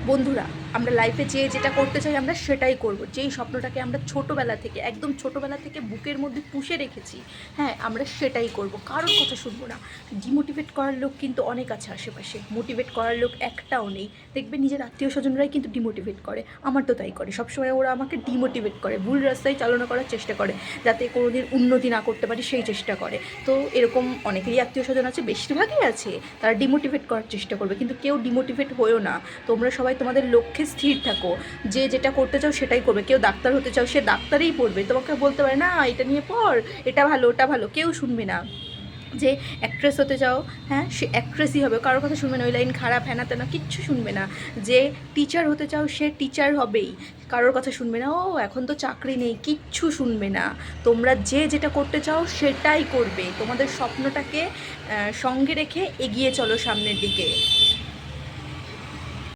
বন্ধুরা, আমরা লাইফে যেটা করতে চাই আমরা সেটাই করব। যেই স্বপ্নটাকে আমরা ছোটোবেলা থেকে একদম ছোটোবেলা থেকে বুকের মধ্যে পুষে রেখেছি, হ্যাঁ, আমরা সেটাই করব, কারোর কথা শুনবো না। ডিমোটিভেট করার লোক কিন্তু অনেক আছে আশেপাশে, মোটিভেট করার লোক একটাও নেই। দেখবে নিজের আত্মীয় স্বজনরাই কিন্তু ডিমোটিভেট করে, আমার তো তাই করে। সবসময় ওরা আমাকে ডিমোটিভেট করে, ভুল রাস্তায় চালনা করার চেষ্টা করে, যাতে কোনোদিন উন্নতি না করতে পারি সেই চেষ্টা করে। তো এরকম অনেকেরই আত্মীয় স্বজন আছে, বেশিরভাগই আছে, তারা ডিমোটিভেট করার চেষ্টা করবে, কিন্তু কেউ ডিমোটিভেট হয়েও না। তোমরা সবাই তোমাদের লক্ষ্যে স্থির থাকো, যে যেটা করতে চাও সেটাই করবে। কেউ ডাক্তার হতে চাও, সে ডাক্তারই পড়বে, তোমাকে বলতে পারে না এটা নিয়ে পড়, এটা ভালো ওটা ভালো, কেউ শুনবে না। যে অ্যাক্ট্রেস হতে চাও, হ্যাঁ, সে অ্যাক্ট্রেসই হবে, কারোর কথা শুনবে না, ওই লাইন খারাপ হ্যানা তেনা কিচ্ছু শুনবে না। যে টিচার হতে চাও সে টিচার হবেই, কারোর কথা শুনবে না, ও এখন তো চাকরি নেই, কিচ্ছু শুনবে না। তোমরা যে যেটা করতে চাও সেটাই করবে, তোমাদের স্বপ্নটাকে সঙ্গে রেখে এগিয়ে চলো সামনের দিকে।